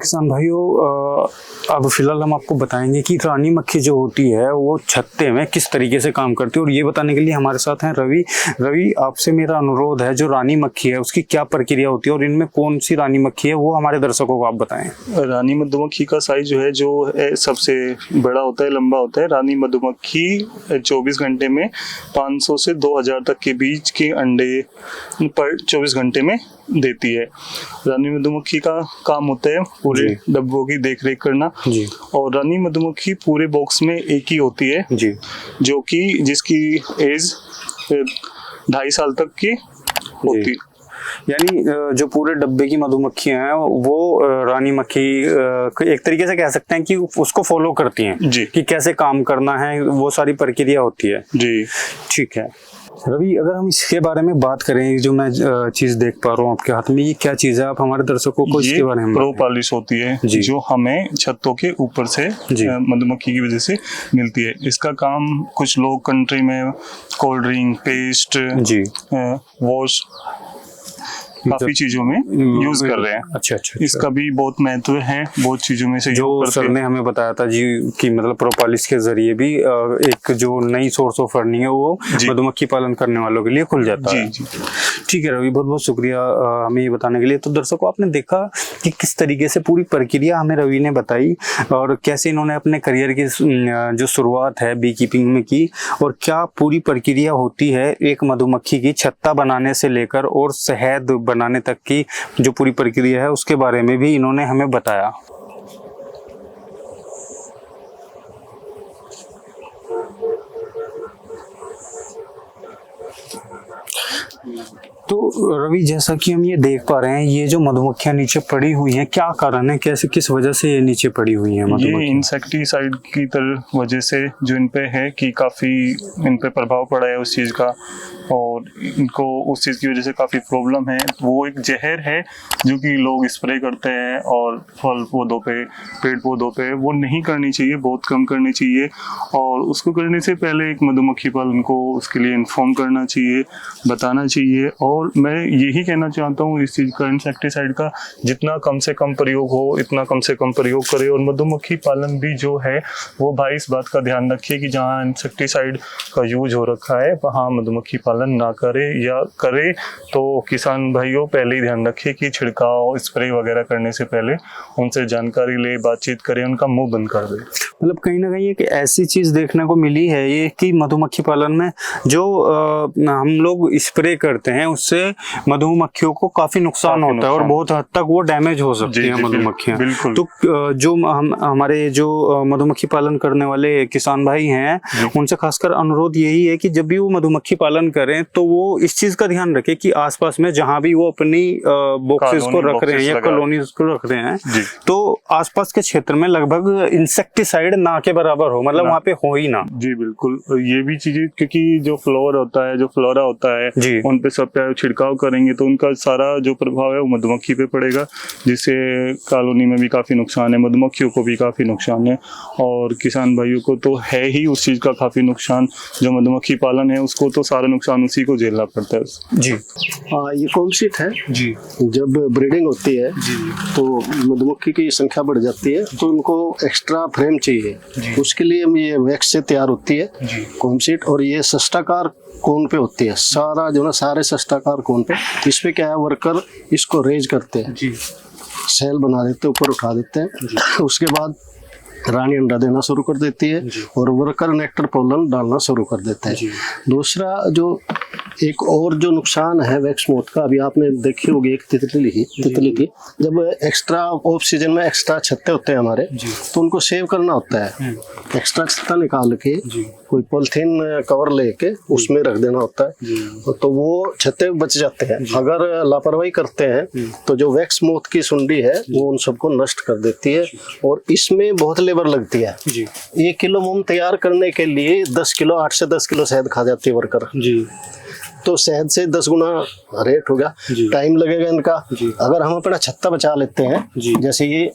किसान भाइयों, अब फिलहाल हम आपको बताएंगे कि रानी मक्खी जो होती है वो छत्ते में किस तरीके से काम करती है, और ये बताने के लिए हमारे साथ हैं रवि। रवि, आपसे मेरा अनुरोध है, जो रानी मक्खी है उसकी क्या प्रक्रिया होती है और इनमें कौन सी रानी मक्खी है वो हमारे दर्शकों को आप बताएं। रानी मधुमक्खी का साइज जो है सबसे बड़ा होता है, लंबा होता है। रानी मधुमक्खी 24 घंटे में 500 से 2000 तक के बीच के अंडे पर 24 घंटे में देती है। रानी मधुमक्खी का काम होता है पूरे डब्बों की देखरेख करना जी। और रानी मधुमक्खी पूरे बॉक्स में एक ही होती है जी, जो कि जिसकी एज 2.5 साल तक की होती है। यानी जो पूरे डब्बे की मधुमक्खियां हैं वो रानी मक्खी एक तरीके से कह सकते हैं कि उसको फॉलो करती हैं जी, कि कैसे काम करना है, वो सारी प्रक्रिया होती है जी। ठीक है रवि, अगर हम इसके बारे में बात करें, जो मैं चीज देख पा रहा हूँ आपके हाथ में, ये क्या चीज है? आप हमारे दर्शकों को इसके बारे में प्रोपॉलिस होती है जो हमें छतों के ऊपर से मधुमक्खी की वजह से मिलती है। इसका काम कुछ लोग कंट्री में कोल्ड ड्रिंक, पेस्ट जी, वॉश, काफी चीजों में यूज कर रहे हैं। अच्छा। इसका भी बहुत महत्व है, बहुत चीजों में से जो सर ने हमें बताया था जी कि मतलब प्रोपॉलिस के जरिए भी एक जो नई सोर्स ऑफ अर्निंग है वो मधुमक्खी पालन करने वालों के लिए खुल जाता है। ठीक है रवि, बहुत बहुत शुक्रिया हमें ये बताने के लिए। तो दर्शकों, आपने देखा कि किस तरीके से पूरी प्रक्रिया हमें रवि ने बताई और कैसे इन्होंने अपने करियर की जो शुरुआत है बी कीपिंग में की, और क्या पूरी प्रक्रिया होती है एक मधुमक्खी की छत्ता बनाने से लेकर और शहद बनाने तक की जो पूरी प्रक्रिया है उसके बारे में भी इन्होंने हमें बताया। तो रवि, जैसा कि हम ये देख पा रहे हैं, ये जो मधुमक्खियां नीचे पड़ी हुई हैं, क्या कारण है, कैसे किस वजह से ये नीचे पड़ी हुई हैं? ये इंसेक्टिसाइड की तरह वजह से जो इन पे है कि काफ़ी इन पे प्रभाव पड़ा है उस चीज़ का, और इनको उस चीज़ की वजह से काफ़ी प्रॉब्लम है। वो एक जहर है जो कि लोग स्प्रे करते हैं और फल पौधों पे, पेड़ पौधों पे, वो नहीं करनी चाहिए, बहुत कम करनी चाहिए। और उसको करने से पहले एक मधुमक्खी पालन को उसके लिए इन्फॉर्म करना चाहिए, बताना चाहिए। और मैं यही कहना चाहता हूँ इस चीज़ का, इंसेक्टिसाइड का जितना कम से कम प्रयोग हो इतना कम से कम प्रयोग करे। और मधुमक्खी पालन भी जो है वो भाई इस बात का ध्यान रखिए कि जहाँ इंसेक्टिसाइड का यूज हो रखा है वहाँ मधुमक्खी पालन ना करे, या करे तो किसान भाइयों पहले ही ध्यान रखिए कि छिड़काव, स्प्रे वगैरह करने से पहले उनसे जानकारी ले, बातचीत करें, उनका मुंह बंद कर दे। मतलब कहीं ना कहीं एक ऐसी चीज देखने को मिली है ये कि मधुमक्खी पालन में जो हम लोग स्प्रे करते हैं उससे मधुमक्खियों को काफी नुकसान होता है और बहुत हद तक वो डैमेज हो सकती है मधुमक्खियां। तो जो हमारे जो मधुमक्खी पालन करने वाले किसान भाई हैं उनसे खासकर अनुरोध यही है कि जब भी वो मधुमक्खी पालन करें तो वो इस चीज का ध्यान रखें कि आसपास में जहां भी वो अपनी बॉक्सेस को रख रहे हैं या कॉलोनीज को रख रहे हैं तो आसपास के क्षेत्र में लगभग इंसेक्टिसाइड ना के बराबर हो, मतलब वहाँ पे हो ही ना। जी बिल्कुल, ये भी चीजें, क्योंकि जो फ्लोर होता है, जो फ्लोरा होता है, उन पे सब पे छिड़काव करेंगे तो उनका सारा जो प्रभाव है वो मधुमक्खी पे पड़ेगा, जिससे कॉलोनी में भी काफी नुकसान है, मधुमक्खियों को भी काफी नुकसान है, और किसान भाइयों को तो है ही उस चीज का काफी नुकसान। जो मधुमक्खी पालन है उसको तो सारा नुकसान उसी को झेलना पड़ता है जी। ये कॉम शीट है जी। जब ब्रीडिंग होती है जी, तो मधुमक्खी की संख्या बढ़ जाती है तो उनको एक्स्ट्रा फ्रेम चाहिए, उसके लिए ये वैक्स से तैयार होती है कॉम शीट, और ये सस्ताकार कोन पे होती है, सारा जो ना सारे सस्ताकार कोन पे। इस पे क्या है, वर्कर इसको रेज करते हैं जी, सेल बना देते हैं, ऊपर उठा देते हैं, उसके बाद रानी अंडा देना शुरू कर देती है और वर्कर नेक्टर पोलन डालना शुरू कर देता है। दूसरा जो एक और जो नुकसान है वैक्स मोथ का, अभी आपने देखी होगी एक तितली की, जब एक्स्ट्रा ऑफ सीजन में एक्स्ट्रा छत्ते होते हैं हमारे तो उनको सेव करना होता है, एक्स्ट्रा छत्ता निकाल के कोई पॉलिथीन कवर लेके उसमें रख देना होता है, तो वो छत्ते बच जाते हैं। अगर लापरवाही करते हैं तो जो वैक्स मोथ की सुंडी है वो उन सबको नष्ट कर देती है, और इसमें बहुत लेबर लगती है। 1 किलो मोम तैयार करने के लिए 10 किलो 8 से 10 किलो शहद खा जाती है वर्कर जी, तो शहद से 10 गुना रेट होगा, टाइम लगेगा इनका। अगर हम अपना छत्ता बचा लेते हैं, जैसे ये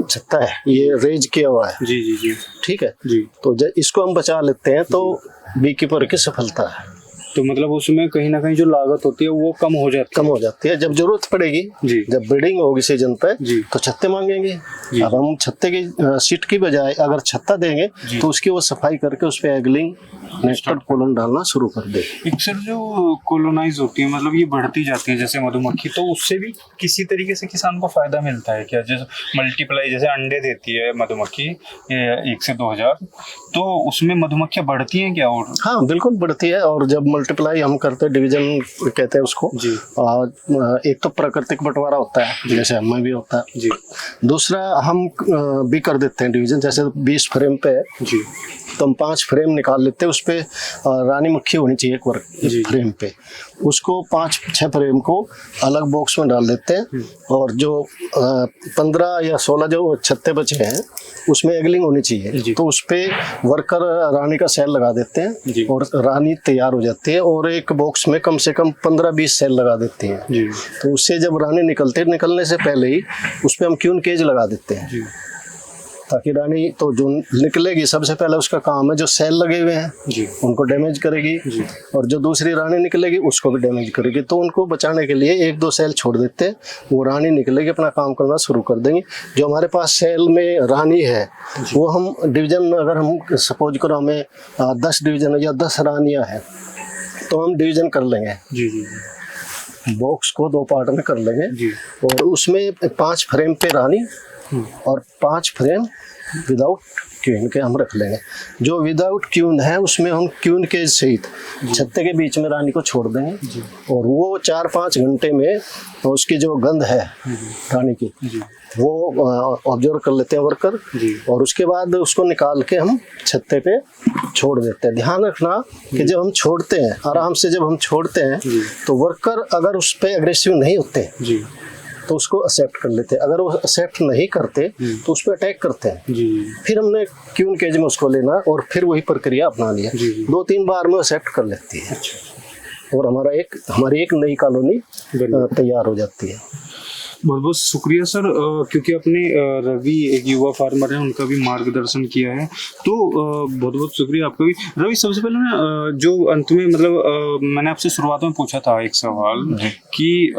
छत्ता है, ये रेज किया हुआ है जी जी जी, ठीक है जी, तो जब इसको हम बचा लेते हैं तो बी कीपर की सफलता है। तो मतलब उसमें कहीं ना कहीं जो लागत होती है वो कम हो जाती है। जब जरूरत पड़ेगी जी, जब ब्रीडिंग होगी सीजन पे जी, तो छत्ते मांगेंगे। जी, अब हम छत्ते की सीट की बजाय अगर छत्ता देंगे तो उसकी वो सफाई करके उस पे एगलिंग नेस्टेड कॉलोन डालना शुरू कर दे। अक्सर जो कॉलोनाइज होती है मतलब ये बढ़ती जाती है जैसे मधुमक्खी, तो उससे भी किसी तरीके से किसान को फायदा मिलता है क्या? जैसे मल्टीप्लाई जैसे अंडे देती है मधुमक्खी 1 से 2000, तो उसमें मधुमक्खियां बढ़ती हैं क्या? और हाँ बिल्कुल बढ़ती है। और जब मल्टीप्लाई हम करते हैं, डिवीजन कहते हैं उसको जी, एक तो प्राकृतिक बंटवारा होता है जैसे हमें भी होता है जी, दूसरा हम भी कर देते हैं डिवीजन। जैसे 20 फ्रेम पे है जी, तो हम 5 फ्रेम निकाल लेते हैं, उस पे रानी मक्खी होनी चाहिए एक जी, फ्रेम पे। उसको 5-6 फ्रेम को अलग बॉक्स में डाल देते हैं और जो 15 या 16 जो छत्ते बचे हैं उसमें एगलिंग होनी चाहिए, तो उस पे वर्कर रानी का सेल लगा देते हैं और रानी तैयार हो जाती है। और एक बॉक्स में कम से कम 15-20 सेल लगा देते हैं। जी, तो उससे जब रानी निकलने से पहले ही उस पे हम क्यून केज लगा देते हैं, जी, ताकि रानी तो जो निकलेगी सबसे पहले उसका काम है जो सेल लगे हुए हैं जी, उनको डैमेज करेगी, और जो दूसरी रानी निकलेगी उसको भी डैमेज करेगी। तो उनको बचाने के लिए 1-2 सेल छोड़ देते हैं, वो रानी निकलेगी अपना काम करना शुरू कर देंगी। जो हमारे पास सेल में रानी है वो हम डिवीजन, अगर हम सपोज करो हमें 10 डिवीजन या 10 रानियाँ हैं तो हम डिवीजन कर लेंगे, जी, जी, बॉक्स को 2 पार्ट में कर लेंगे जी, और उसमें 5 फ्रेम पे रानी और 5 फ्रेम विदाउट क्यून के हम रख लेंगे। जो विदाउट क्यून है उसमें हम क्यून के सहित छत्ते के बीच में रानी को छोड़ देंगे और वो 4-5 घंटे में उसकी जो गंध है रानी की वो ऑब्जर्व कर लेते हैं वर्कर, और उसके बाद उसको निकाल के हम छत्ते पे छोड़ देते हैं। ध्यान रखना कि जब हम छोड़ते हैं आराम से, जब हम छोड़ते हैं तो वर्कर अगर उस पर एग्रेसिव नहीं होते तो उसको एक्सेप्ट कर लेते हैं। अगर वो एक्सेप्ट नहीं करते तो उस पर अटैक करते हैं। फिर हमने क्यून केज में उसको लेना और फिर वही प्रक्रिया अपना लिया। 2-3 बार में एक्सेप्ट कर लेती है और हमारी एक नई कॉलोनी तैयार हो जाती है। बहुत बहुत शुक्रिया सर, क्योंकि अपने रवि एक युवा फार्मर हैं, उनका भी मार्गदर्शन किया है, तो बहुत बहुत शुक्रिया आपका भी। रवि, सबसे पहले ना जो अंत में मतलब मैंने आपसे शुरुआत में पूछा था एक सवाल कि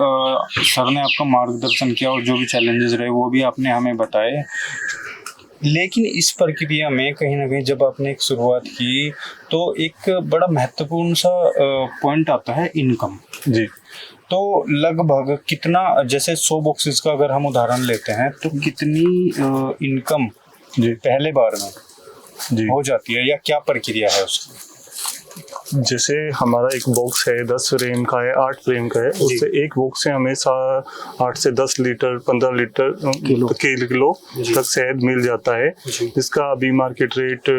सर ने आपका मार्गदर्शन किया और जो भी चैलेंजेस रहे वो भी आपने हमें बताए, लेकिन इस प्रक्रिया में कहीं ना कहीं जब आपने एक शुरुआत की तो एक बड़ा महत्वपूर्ण सा पॉइंट आता है इनकम जी। तो लगभग कितना, जैसे 100 बॉक्सेस का अगर हम उदाहरण लेते हैं तो कितनी इनकम जी पहले बार में जी हो जाती है या क्या प्रक्रिया है उसकी? जैसे हमारा एक बॉक्स है 10 फ्रेम का है, 8 फ्रेम का है, उससे एक बॉक्स से हमें 8 से 10 लीटर 15 लीटर किलो तक शहद मिल जाता है, जिसका अभी मार्केट रेट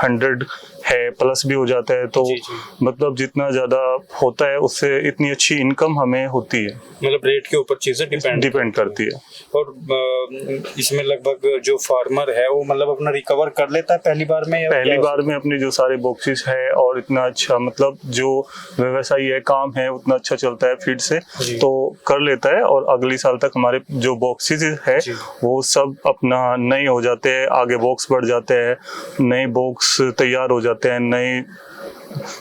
100 है, प्लस भी हो जाता है। तो मतलब जितना ज्यादा होता है उससे इतनी अच्छी इनकम हमें होती है। मतलब रेट के ऊपर चीजें डिपेंड करती है। और इसमें लगभग जो फार्मर है वो मतलब अपना रिकवर कर लेता है पहली बार में, या पहली बार में अपने जो सारे बॉक्सेस है और इतना अच्छा मतलब जो व्यवसाय है, काम है, उतना अच्छा चलता है फीड से, तो कर लेता है। और अगले साल तक हमारे जो बॉक्सेस है वो सब अपना नए हो जाते हैं, आगे बॉक्स बढ़ जाते हैं, नए बॉक्स तैयार हो जाते हैं, नए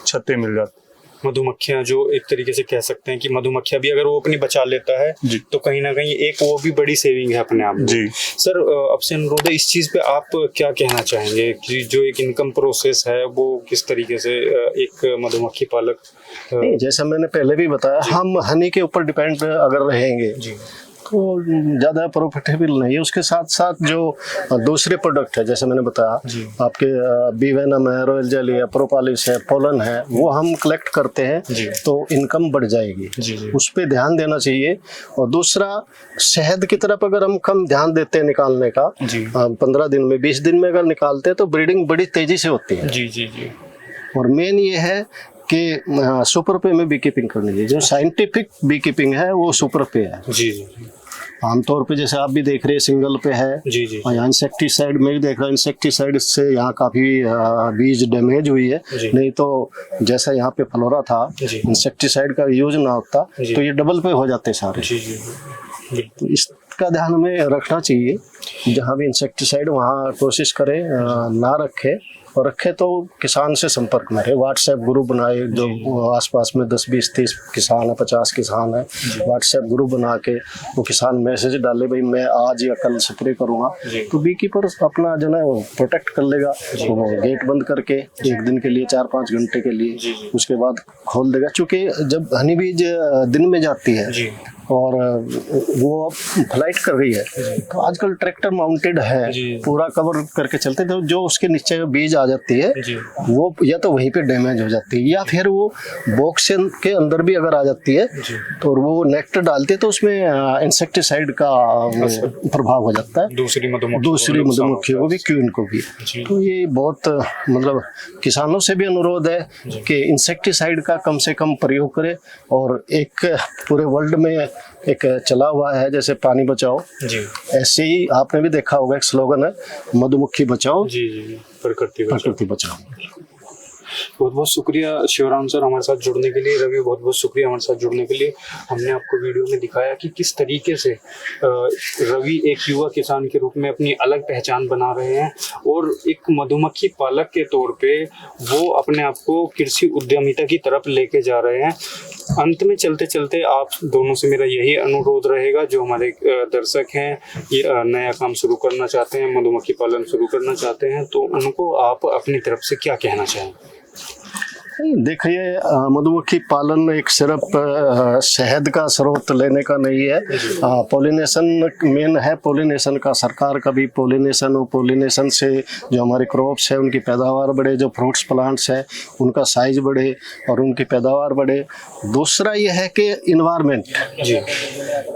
छत्ते मिल जाते हैं। मधुमक्खियां जो एक तरीके से कह सकते हैं कि मधुमक्खियां भी अगर वो अपनी बचा लेता है तो कहीं ना कहीं एक वो भी बड़ी सेविंग है अपने आप में जी। सर, आपसे अनुरोध है, इस चीज पे आप क्या कहना चाहेंगे कि जो एक इनकम प्रोसेस है वो किस तरीके से एक मधुमक्खी पालक जैसा मैंने पहले भी बताया, हम हनी के ऊपर डिपेंड अगर रहेंगे जी तो ज़्यादा प्रॉफिटेबल नहीं है। उसके साथ साथ जो दूसरे प्रोडक्ट है, जैसे मैंने बताया आपके बी वेनम है, रॉयल जेली है, प्रोपालिस है, पोलन है, वो हम कलेक्ट करते हैं तो इनकम बढ़ जाएगी जी। उस पर ध्यान देना चाहिए। और दूसरा, शहद की तरफ अगर हम कम ध्यान देते हैं निकालने का, 15 दिन में 20 दिन में अगर निकालते हैं तो ब्रीडिंग बड़ी तेजी से होती है जी जी जी। और मेन ये है कि सुपर पे में बी कीपिंग करनी चाहिए। जो साइंटिफिक बी कीपिंग है वो सुपर पे है जी जी। आमतौर पे जैसे आप भी देख रहे हैं सिंगल पे है जी जी। और यहाँ इंसेक्टिसाइड में भी देख रहा हूँ, इंसेक्टिसाइड से यहाँ काफी बीज डैमेज हुई है, नहीं तो जैसा यहाँ पे फ्लोरा था इंसेक्टिसाइड का यूज ना होता तो ये डबल पे हो जाते सारे जी जी। तो इसका ध्यान हमें रखना चाहिए, जहाँ भी इंसेक्टिसाइड वहाँ कोशिश करें ना रखे और रखे तो किसान से संपर्क में रहे। व्हाट्सएप ग्रुप बनाए, जो आसपास में 10, 20, 30 किसान है, 50 किसान है, व्हाट्सएप ग्रुप बना के वो किसान मैसेज डाले, भाई मैं आज या कल स्प्रे करूँगा, तो बी कीपर अपना जो है प्रोटेक्ट कर लेगा। वो गेट बंद करके एक दिन के लिए, 4-5 घंटे के लिए, उसके बाद खोल देगा। चूँकि जब हनी बीज दिन में जाती है और वो फ्लाइट कर रही है, तो आजकल ट्रैक्टर माउंटेड है, पूरा कवर करके चलते, तो जो उसके नीचे बीज आ जाती है वो या तो वहीं पे डैमेज हो जाती है, या फिर वो बॉक्स के अंदर भी अगर आ जाती है तो वो नेक्टर डालते हैं तो उसमें इंसेक्टिसाइड का प्रभाव हो जाता है, दूसरी मधुमक्खियों को भी, क्वीन को भी। तो ये बहुत मतलब किसानों से भी अनुरोध है कि इंसेक्टिसाइड का कम से कम प्रयोग करें। और एक पूरे वर्ल्ड में एक चला हुआ है जैसे पानी बचाओ, ऐसे ही आपने भी देखा होगा एक स्लोगन है, मधुमक्खी बचाओ, प्रकृति बचाओ। बहुत बहुत शुक्रिया शिवराम सर हमारे साथ जुड़ने के लिए। रवि बहुत बहुत शुक्रिया हमारे साथ जुड़ने के लिए। हमने आपको वीडियो में दिखाया कि किस तरीके से रवि एक युवा किसान के रूप में अपनी अलग पहचान बना रहे हैं और एक मधुमक्खी पालक के तौर पे वो अपने आप को कृषि उद्यमिता की तरफ लेके जा रहे हैं। अंत में चलते चलते आप दोनों से मेरा यही अनुरोध रहेगा, जो हमारे दर्शक हैं ये नया काम शुरू करना चाहते हैं, मधुमक्खी पालन शुरू करना चाहते हैं, तो उनको आप अपनी तरफ से क्या कहना चाहेंगे? देखिए, मधुमक्खी पालन एक सिर्फ शहद का स्रोत लेने का नहीं है, पोलिनेशन मेन है। पोलिनेशन का सरकार का भी पोलिनेशन हो, पोलिनेशन से जो हमारे क्रॉप्स है उनकी पैदावार बढ़े, जो फ्रूट्स प्लांट्स है उनका साइज बढ़े और उनकी पैदावार बढ़े। दूसरा यह है कि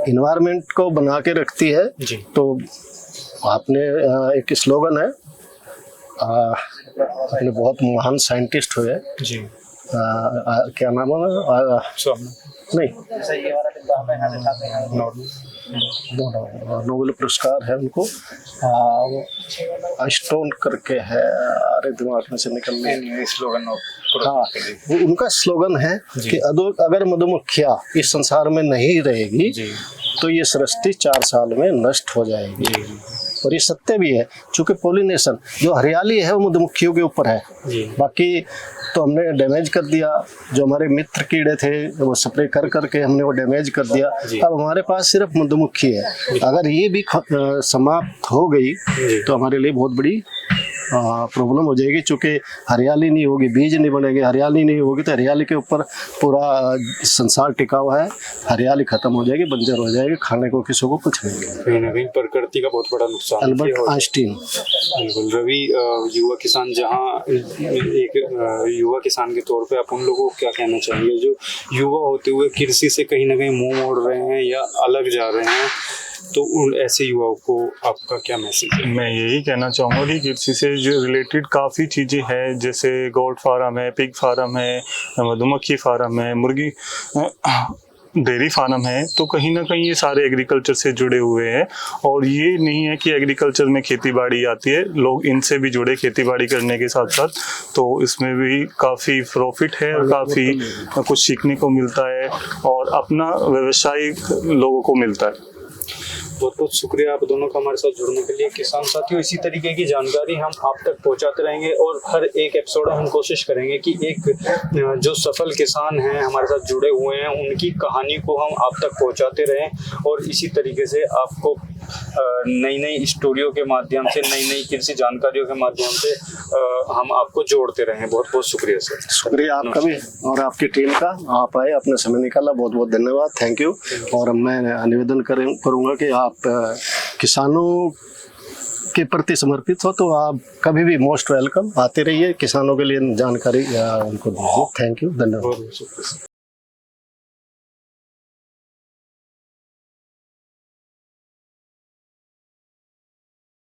इन्वायरमेंट को बना के रखती है। तो आपने एक स्लोगन है, अपने बहुत महान साइंटिस्ट हुए क्या नाम है, नहीं नोबेल पुरस्कार है उनको, स्टोन करके है, अरे दिमाग में से निकल गया स्लोगन। हाँ, उनका स्लोगन है कि अगर मधुमक्खियाँ इस संसार में नहीं रहेगी तो ये सृष्टि 4 साल में नष्ट हो जाएगी। और ये सत्य भी है, क्योंकि पोलिनेशन जो हरियाली है वो मधुमक्खियों के ऊपर है। बाकी तो हमने डैमेज कर दिया, जो हमारे मित्र कीड़े थे वो स्प्रे कर करके हमने वो डैमेज कर दिया। अब हमारे पास सिर्फ मधुमक्खी है, अगर ये भी समाप्त हो गई तो हमारे लिए बहुत बड़ी प्रॉब्लम हो जाएगी, क्योंकि हरियाली नहीं होगी, बीज नहीं बनेंगे, हरियाली नहीं होगी तो हरियाली के ऊपर पूरा संसार टिका हुआ है। हरियाली खत्म हो जाएगी, बंजर हो जाएगी, खाने को किसी को कुछ नहीं मिलेगा। कहीं ना कहीं प्रकृति का बहुत बड़ा नुकसान। Albert Einstein. बिल्कुल रवि, युवा किसान जहाँ एक युवा किसान के तौर पे आप उन लोगों को क्या कहना चाहेंगे जो युवा होते हुए कृषि से कहीं ना कहीं मुंह मोड़ रहे हैं या अलग जा रहे हैं, तो उन ऐसे युवाओं को आपका क्या मैसेज है? मैं यही कहना चाहूँगा कि कृषि से जो रिलेटेड काफ़ी चीज़ें हैं, जैसे गोट फार्म है, पिग फार्म है, मधुमक्खी फार्म है, मुर्गी डेयरी फार्म है, तो कहीं ना कहीं ये सारे एग्रीकल्चर से जुड़े हुए हैं। और ये नहीं है कि एग्रीकल्चर में खेती बाड़ी आती है, लोग इनसे भी जुड़े खेती बाड़ी करने के साथ साथ, तो इसमें भी काफ़ी प्रॉफिट है और काफ़ी कुछ सीखने को मिलता है और अपना व्यवसायिक लोगों को मिलता है। बहुत बहुत शुक्रिया आप दोनों का हमारे साथ जुड़ने के लिए। किसान साथियों, इसी तरीके की जानकारी हम आप तक पहुंचाते रहेंगे और हर एक एपिसोड हम कोशिश करेंगे कि एक जो सफल किसान हैं हमारे साथ जुड़े हुए हैं उनकी कहानी को हम आप तक पहुंचाते रहें और इसी तरीके से आपको नई नई स्टोरियों के माध्यम से, नई नई कृषि जानकारियों के माध्यम से हम आपको जोड़ते रहें। बहुत बहुत शुक्रिया सर। शुक्रिया आपका भी और आपकी टीम का, आप आए, अपने समय निकाला, बहुत बहुत धन्यवाद, थैंक यू। और मैं निवेदन करूँगा कि आप किसानों के प्रति समर्पित हो तो आप कभी भी मोस्ट वेलकम, आते रहिए, किसानों के लिए जानकारी उनको दीजिए। थैंक यू, धन्यवाद।